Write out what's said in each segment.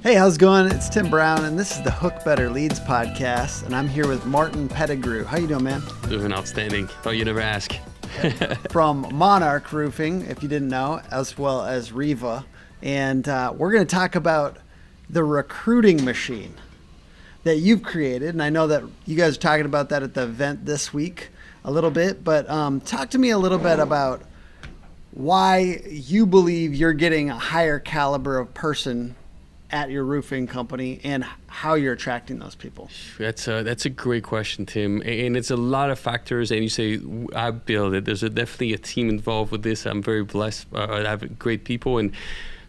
Hey, how's it going? It's Tim Brown, and this is the Hook Better Leads podcast, and I'm here with Martin Pettigrew. How you doing, man? Doing outstanding. Thought you'd never ask. From Monarch Roofing, if you didn't know, as well as Riva. And we're going to talk about the recruiting machine that you've created. And I know that you guys are talking about that at the event this week a little bit, but talk to me a little bit about why you believe you're getting a higher caliber of person at your roofing company and how you're attracting those people. That's a great question, Tim. And it's a lot of factors. And you say, I build it. There's definitely a team involved with this. I'm very blessed. I have great people. And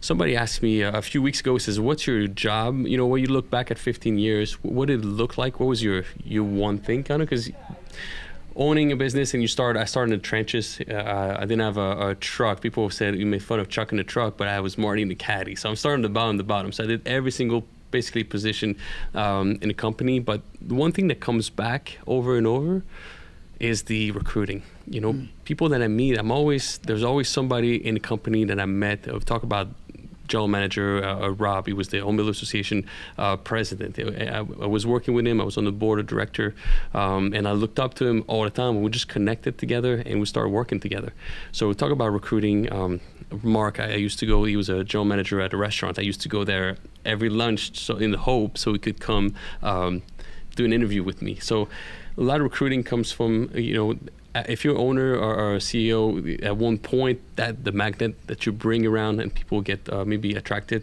somebody asked me a few weeks ago, says, what's your job? You know, when you look back at 15 years, what did it look like? What was your one thing kind of? Because owning a business and I started in the trenches. I didn't have a truck. People said you made fun of trucking the truck, but I was Marty the caddy. So I'm starting the bottom. So I did every single basically position in the company. But the one thing that comes back over and over is the recruiting. You know, people that I meet, there's always somebody in the company that I met. I'll talk about general manager Rob. He was the Home Builder Association president. I was working with him. I was on the board of director, and I looked up to him all the time. We just connected together and we started working together. So we talk about recruiting. Mark, I used to go. He was a general manager at a restaurant. I used to go there every lunch, so in the hope so he could come do an interview with me. So a lot of recruiting comes from if you're owner or a CEO, at one point that the magnet that you bring around and people get maybe attracted,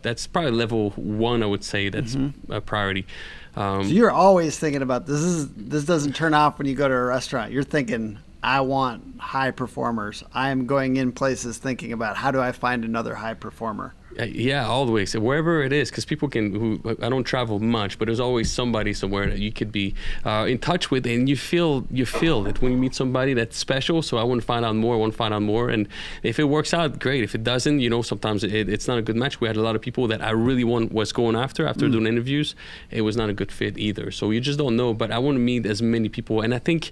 that's probably level one, I would say. That's a priority. So you're always thinking about this doesn't turn off when you go to a restaurant. You're thinking, I want high performers. I am going in places thinking about how do I find another high performer? Yeah, all the way. So wherever it is, because people I don't travel much, but there's always somebody somewhere that you could be in touch with, and you feel it when you meet somebody that's special. So I want to find out more. And if it works out, great. If it doesn't, sometimes it's not a good match. We had a lot of people that I really was going after doing interviews. It was not a good fit either. So you just don't know. But I want to meet as many people, and I think.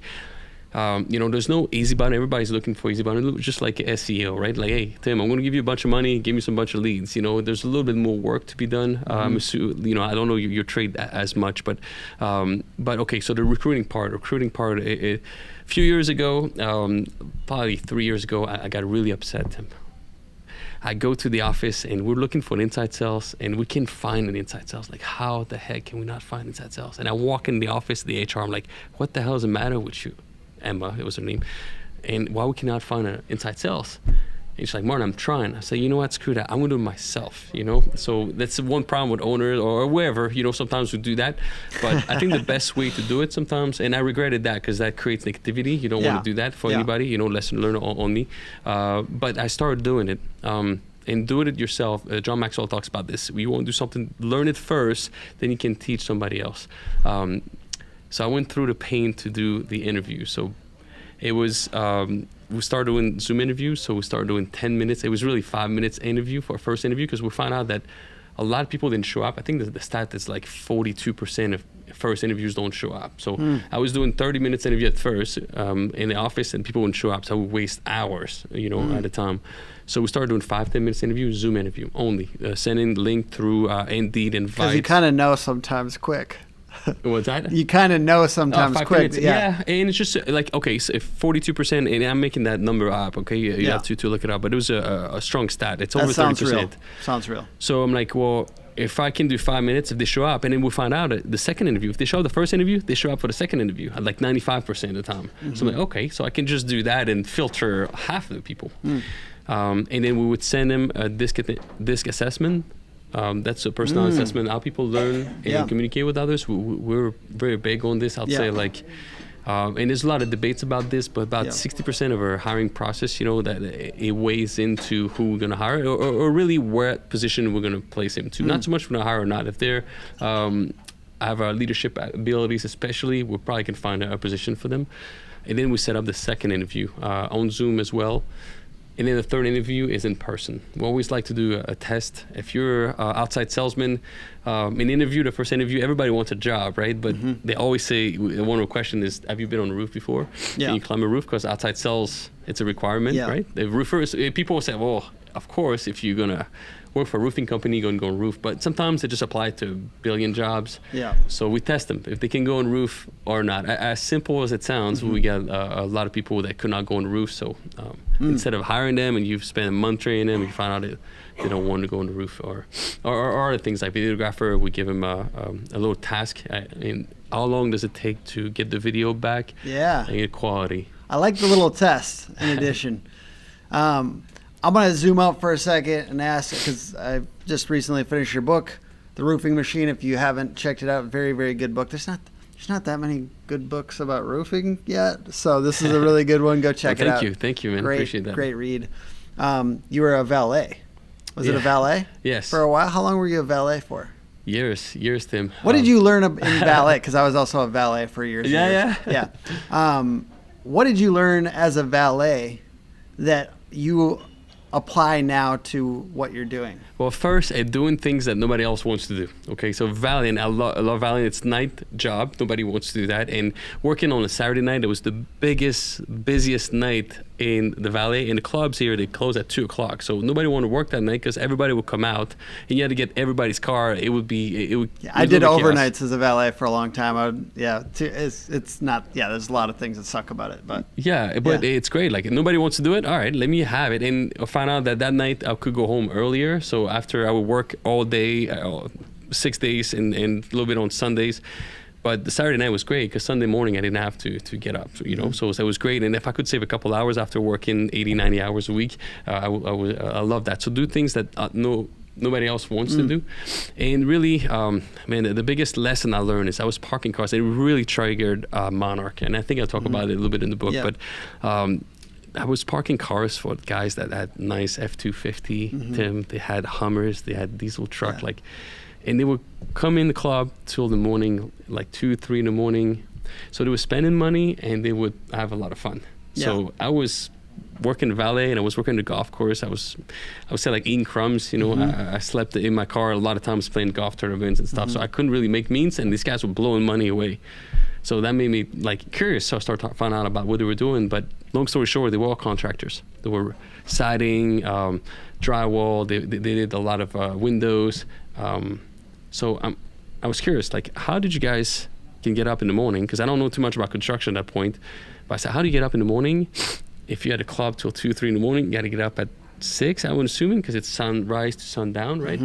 There's no easy button. Everybody's looking for easy button, just like SEO, right? Like, hey, Tim, I'm going to give you a bunch of money, give me some bunch of leads. There's a little bit more work to be done. I don't know your trade as much, but okay. So the recruiting part, a few years ago, probably 3 years ago, I got really upset, Tim. I go to the office and we're looking for an inside sales and we can't find an inside sales. Like, how the heck can we not find inside sales? And I walk in the office, the HR, I'm like, what the hell is the matter with you? Emma, it was her name, and why we cannot find an inside sales? And she's like, Martin, I'm trying. I say, you know what, screw that. I'm gonna do it myself. So that's one problem with owners or wherever. Sometimes we do that, but I think the best way to do it sometimes, and I regretted that because that creates negativity. You don't want to do that for anybody. Lesson learned on me. But I started doing it. And do it yourself. John Maxwell talks about this. You want to do something, learn it first, then you can teach somebody else. So I went through the pain to do the interview. So it was, we started doing Zoom interviews. So we started doing 10 minutes. It was really 5 minutes interview for our first interview because we found out that a lot of people didn't show up. I think the stat is like 42% of first interviews don't show up. So I was doing 30 minutes interview at first in the office and people wouldn't show up. So I would waste hours, at a time. So we started doing 5-10 minutes interview, Zoom interview only, sending link through Indeed invites. Because you kind of know sometimes quick. What's that? You kind of know sometimes quick. Minutes. Yeah, and it's just like, okay, so if 42%, and I'm making that number up, okay? You have to look it up, but it was a strong stat. It's over 30%. Sounds real. So I'm like, well, if I can do 5 minutes, if they show up, and then we'll find out the second interview. If they show up the first interview, they show up for the second interview at like 95% of the time. So I'm like, okay, so I can just do that and filter half of the people. And then we would send them a disc assessment. That's a personal assessment, how people learn and communicate with others. We're very big on this. I'd say and there's a lot of debates about this, but about 60% of our hiring process, that it weighs into who we're going to hire or really what position we're going to place them to. Not so much we're going to hire or not. If they're have our leadership abilities, especially, we probably can find a position for them. And then we set up the second interview on Zoom as well. And then the third interview is in person. We always like to do a test. If you're an outside salesman, the first interview, everybody wants a job, right? But they always say, one of the questions is, have you been on a roof before? Yeah. Can you climb a roof? Because outside sales, it's a requirement, right? The roofers, people will say, well, of course, if you're going to work for a roofing company, go and roof. But sometimes they just apply to a billion jobs. Yeah. So we test them if they can go and roof or not. As simple as it sounds, we get a lot of people that could not go on roof. So instead of hiring them and you spend a month training them, you find out that they don't want to go on the roof, or other things like videographer. We give them a little task. And how long does it take to get the video back? Yeah. And get quality. I like the little test. In addition, I'm going to zoom out for a second and ask, because I just recently finished your book, The Roofing Machine. If you haven't checked it out, very, very good book. There's not that many good books about roofing yet, so this is a really good one. Go check it out. Thank you, man. Great, appreciate that. Great read. You were a valet. Was it a valet? Yes. For a while. How long were you a valet for? Years, Tim. What did you learn in valet? Because I was also a valet for years. Yeah. What did you learn as a valet that you apply now to what you're doing? Well, first, doing things that nobody else wants to do. Okay, so valeting, I love valeting. It's night job. Nobody wants to do that. And working on a Saturday night, it was the busiest night in the valley. In the clubs here, they close at 2 o'clock. So nobody wanted to work that night because everybody would come out, and you had to get everybody's car. It would. I did overnights as a valet for a long time. It's not. Yeah, there's a lot of things that suck about it, but it's great. Like, nobody wants to do it. All right, let me have it. And I found out that night I could go home earlier. So after I would work all day, 6 days, and a little bit on Sundays. But the Saturday night was great because Sunday morning I didn't have to get up, So that was great. And if I could save a couple hours after working 80, 90 hours a week, I love that. So do things that nobody else wants to do. And really, the biggest lesson I learned is I was parking cars. It really triggered Monarch. And I think I talk about it a little bit in the book. Yeah. But I was parking cars for guys that had nice F-250, Tim. They had Hummers. They had diesel truck, and they would come in the club till the morning, like 2, 3 in the morning. So they were spending money and they would have a lot of fun. Yeah. So I was working valet and I was working the golf course. I would say like eating crumbs, I slept in my car a lot of times playing golf tournaments and stuff. So I couldn't really make means, and these guys were blowing money away. So that made me curious. So I started to find out about what they were doing. But long story short, they were all contractors. They were siding, drywall. They did a lot of windows. So I was curious, how did you guys can get up in the morning? Because I don't know too much about construction at that point. But I said, how do you get up in the morning? If you had a club till 2, 3 in the morning, you got to get up at 6, I would assume, because it's sunrise to sundown, right?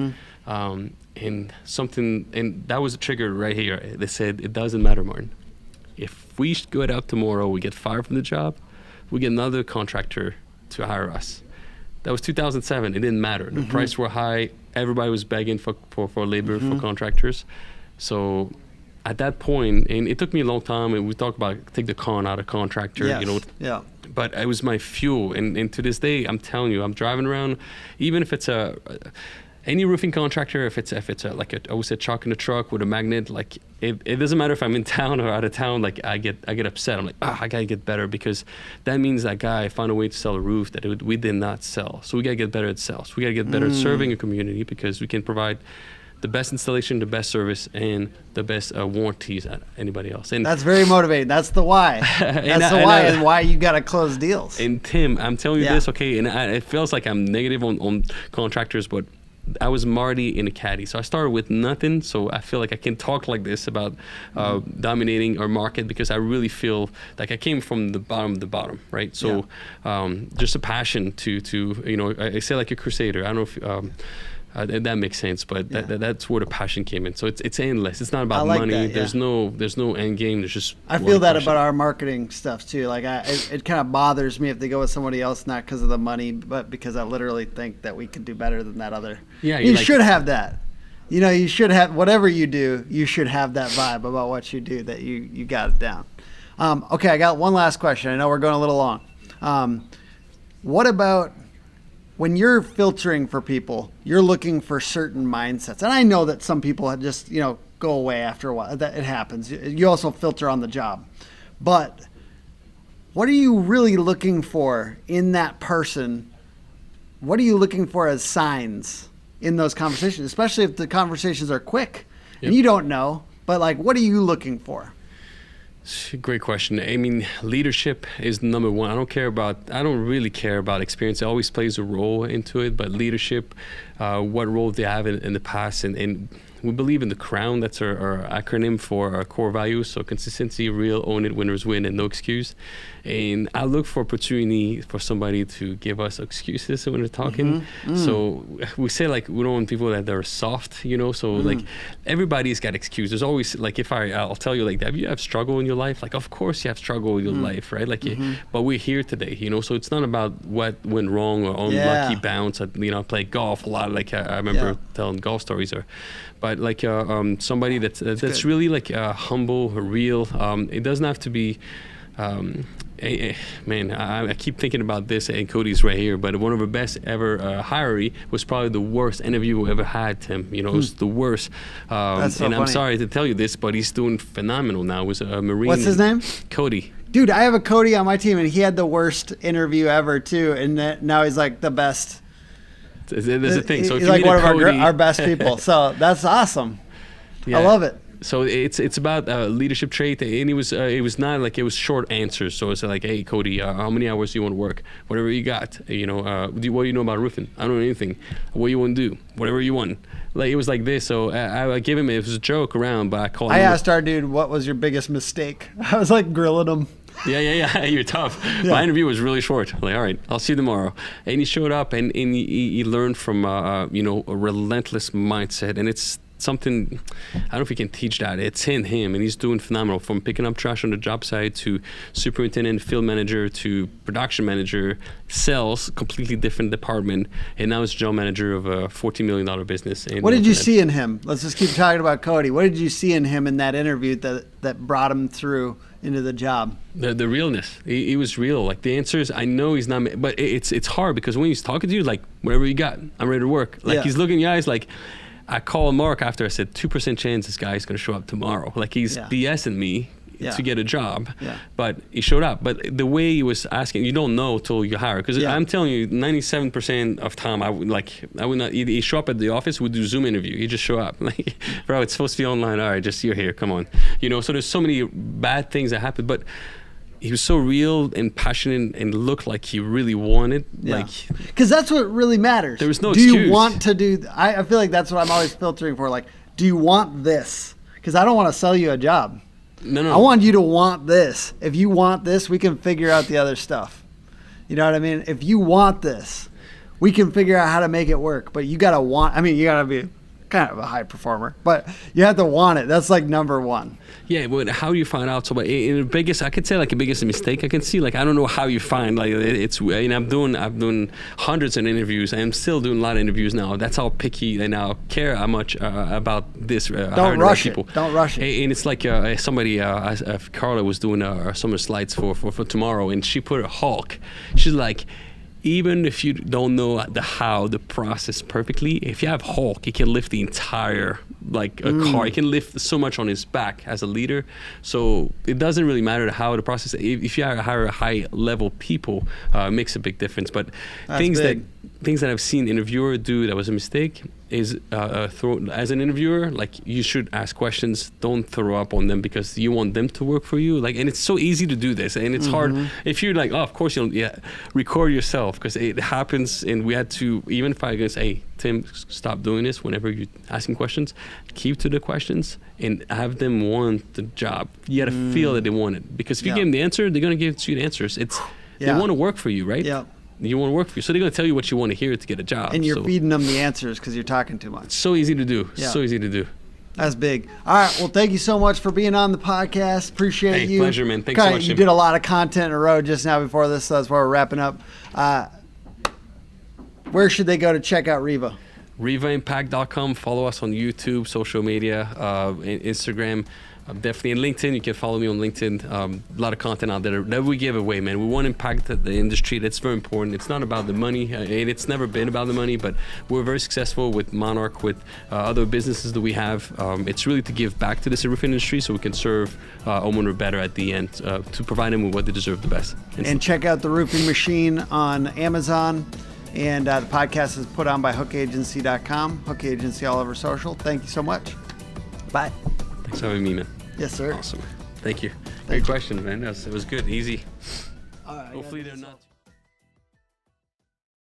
And that was a trigger right here. They said, it doesn't matter, Martin. If we go out tomorrow, we get fired from the job, we get another contractor to hire us. That was 2007. It didn't matter. The prices were high. Everybody was begging for labor, for contractors. So at that point, and it took me a long time, and we talk about take the con out of contractor, Yeah. But it was my fuel. And to this day, I'm telling you, I'm driving around, even if it's any roofing contractor, if it's I would say chalk in the truck with a magnet, it doesn't matter if I'm in town or out of town, I get upset. I'm like, I gotta get better, because that means that guy found a way to sell a roof that we did not sell. So we gotta get better at sales. We gotta get better at serving a community, because we can provide the best installation, the best service, and the best warranties at anybody else. And that's very motivating. That's the why. And why you got to close deals. And Tim, I'm telling you this, okay, and it feels like I'm negative on contractors, but I was Marty in a caddy. So I started with nothing. So I feel like I can talk like this about dominating our market, because I really feel like I came from the bottom of the bottom, right? So just a passion to I say like a crusader. I don't know if that makes sense, but that's where the passion came in. So it's endless. It's not about money. There's no end game. There's just I feel that about our marketing stuff too. It kind of bothers me if they go with somebody else, not because of the money, but because I literally think that we can do better than that other. Yeah, you should have that. You should have, whatever you do, you should have that vibe about what you do, that you got it down. Okay, I got one last question. I know we're going a little long. What about when you're filtering for people, you're looking for certain mindsets? And I know that some people just, go away after a while. That it happens. You also filter on the job. But what are you really looking for in that person? What are you looking for as signs in those conversations, especially if the conversations are quick and you don't know, but what are you looking for? Great question. I mean, leadership is number one. I don't really care about experience. It always plays a role into it, but leadership, what role they have in the past, and we believe in the crown. That's our acronym for our core values. So consistency, real, own it, winners win, and no excuse. And I look for opportunity for somebody to give us excuses when they're talking. So we say like we don't want people that are soft, you know. So like everybody's got excuses. There's always like I'll tell you like, have you have struggle in your life? Like of course you have struggle in your life, right? Like, but we're here today, you know. So it's not about what went wrong or unlucky bounce. I play golf a lot. Like I remember telling golf stories but like somebody that's really like humble, real. It doesn't have to be. Man, I keep thinking about this, and Cody's right here, but one of the best ever hiree was probably the worst interview we ever had, Tim. You know, it was the worst. That's so and funny. I'm sorry to tell you this, but he's doing phenomenal now. It was a Marine. What's his name? Cody. Dude, I have a Cody on my team, and he had the worst interview ever, too, and now he's like the best. There's a thing. So if he's you like meet one Cody, of our best people, so that's awesome. I love it. So it's about leadership trait, and it was not like it was short answers. So it's like, hey Cody, how many hours do you want to work? Whatever you got, you know. What do you know about roofing? I don't know anything. What you want to do? Whatever you want. Like it was like this. So I give him, it was a joke around, but I called. I asked our dude, what was your biggest mistake? I was like grilling him. Yeah. You're tough. Yeah. My interview was really short. I'm like, all right, I'll see you tomorrow. And he showed up, and he learned from a relentless mindset, and it's something, I don't know if you can teach that. It's in him, and he's doing phenomenal, from picking up trash on the job site to superintendent, field manager to production manager, sales, completely different department, and now he's general manager of a $14 million business. What did you see in him? Let's just keep talking about Cody. What did you see in him in that interview that brought him through into the job? The realness. He was real. Like the answers, I know he's not, but it's hard because when he's talking to you, like, whatever you got, I'm ready to work. Like he's looking in your eyes like, I called Mark after I said 2% chance this guy's going to show up tomorrow. Like he's BSing me to get a job, but he showed up. But the way he was asking, you don't know till you hire. Because I'm telling you, 97% of time, I would not. He show up at the office, we'd do Zoom interview. He just show up, like, bro, it's supposed to be online. All right, just you're here. Come on, you know. So there's so many bad things that happen, but he was so real and passionate and looked like he really wanted. Like, because that's what really matters. There was no do excuse. You want to do? I feel like that's what I'm always filtering for. Like, do you want this? Because I don't want to sell you a job. No. I want you to want this. If you want this, we can figure out the other stuff. You know what I mean? If you want this, we can figure out how to make it work. But you got to want. I mean, you got to be kind of a high performer, but you have to want it. That's like number one. Yeah, but how do you find out? So, but in the biggest, I could say like the biggest mistake I can see. Like I don't know how you find like it's. You know, I've done hundreds of interviews. I'm still doing a lot of interviews now. That's how picky and I care how much about this. Don't rush it. Don't rush it. And it's like somebody, Carla was doing some of the slides for tomorrow, and she put a Hulk. She's like, even if you don't know the process perfectly, if you have Hulk, he can lift the entire, like a car. He can lift so much on his back as a leader. So it doesn't really matter how the process. If you hire high level people, it makes a big difference. But things that I've seen interviewer do that was a mistake is as an interviewer, like you should ask questions. Don't throw up on them because you want them to work for you. Like, and it's so easy to do this, and it's hard if you're like, oh, of course you'll record yourself because it happens. And we had to, even if I guess, hey Tim, stop doing this. Whenever you're asking questions, keep to the questions and have them want the job. You got to feel that they want it, because if you give them the answer, they're gonna give you the answers. They want to work for you, right? Yeah. You want to work for you, so they're going to tell you what you want to hear to get a job. And you're feeding them the answers because you're talking too much. So easy to do. Yeah. So easy to do. That's big. All right. Well, thank you so much for being on the podcast. Appreciate you. Pleasure, man. Thanks so much. You did a lot of content in a row just now before this, so that's why we're wrapping up. Where should they go to check out Riva? RivaImpact.com. Follow us on YouTube, social media, Instagram. Definitely in LinkedIn. You can follow me on LinkedIn. A lot of content out there that we give away, man. We want to impact the industry. That's very important. It's not about the money, and it's never been about the money, but we're very successful with Monarch, with other businesses that we have. It's really to give back to this roofing industry so we can serve homeowner better at the end, to provide them with what they deserve the best. And check out The Roofing Machine on Amazon. And the podcast is put on by hookagency.com. Hook Agency all over social. Thank you so much. Bye. Thanks for having me, man. Yes, sir. Awesome. Thank you. Great question, man. It was good, easy. All right, Hopefully they're not.